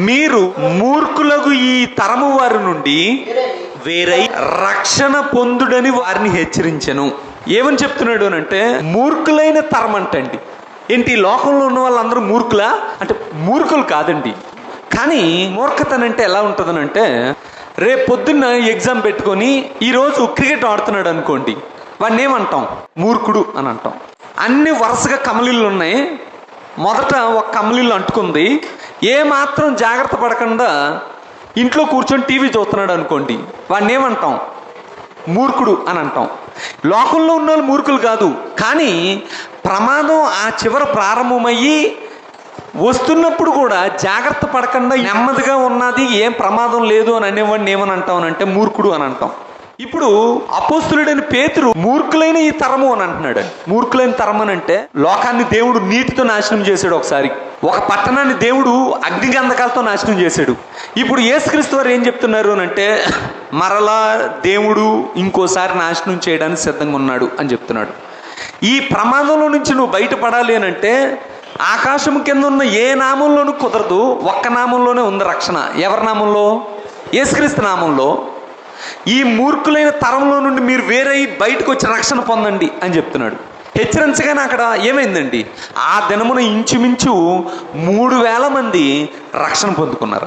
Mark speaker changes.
Speaker 1: మీరు మూర్ఖులకు ఈ తరము వారి నుండి వేరై రక్షణ పొందుడని వారిని హెచ్చరించెను. ఏమని చెప్తున్నాడు అని అంటే, మూర్ఖులైన తరం అంటండి. ఏంటి, లోకంలో ఉన్న వాళ్ళందరూ మూర్ఖులా అంటే? మూర్ఖులు కాదండి. కానీ మూర్ఖతనంటే ఎలా ఉంటుందనంటే, రేపు పొద్దున్న ఎగ్జామ్ పెట్టుకొని ఈరోజు క్రికెట్ ఆడుతున్నాడు అనుకోండి, వాడిని ఏమంటాం? మూర్ఖుడు అని అంటాం. అన్ని వరుసగా కమలీళ్ళు ఉన్నాయి, మొదట ఒక కమలీళ్ళు అంటుకుంది, ఏమాత్రం జాగ్రత్త పడకుండా ఇంట్లో కూర్చొని టీవీ చూస్తున్నాడు అనుకోండి, వాడిని ఏమంటాం? మూర్ఖుడు అని అంటాం. లోకంలో ఉన్న వాళ్ళు మూర్ఖులు కాదు, కానీ ప్రమాదం ఆ చివర ప్రారంభమయ్యి వస్తున్నప్పుడు కూడా జాగ్రత్త పడకుండా నెమ్మదిగా ఉన్నది, ఏం ప్రమాదం లేదు అని అనేవాడిని ఏమని అంటామనంటే మూర్ఖుడు అని అంటాం. ఇప్పుడు అపోస్తులుడైన పేతురు మూర్ఖులైన ఈ తరము అని అంటున్నాడు. మూర్ఖులైన తరం అని అంటే, లోకాన్ని దేవుడు నీటితో నాశనం చేశాడు ఒకసారి, ఒక పట్టణాన్ని దేవుడు అగ్నిగంధకాలతో నాశనం చేశాడు. ఇప్పుడు యేసుక్రీస్తు వారు ఏం చెప్తున్నారు అని అంటే, మరలా దేవుడు ఇంకోసారి నాశనం చేయడానికి సిద్ధంగా ఉన్నాడు అని చెప్తున్నాడు. ఈ ప్రమాదంలో నుంచి నువ్వు బయటపడాలి అని అంటే, ఆకాశం కింద ఉన్న ఏ నామంలోనూ కుదరదు, ఒక్క నామంలోనే ఉంది రక్షణ. ఎవరి నామంలో? యేసుక్రీస్తు నామంలో. ఈ మూర్ఖులైన తరంలో నుండి మీరు వేరై బయటకు వచ్చి రక్షణ పొందండి అని చెప్తున్నాడు. హెచ్చరించగానే అక్కడ ఏమైందండి, ఆ దినమున ఇంచుమించు 3000 మంది రక్షణ పొందుకున్నారు.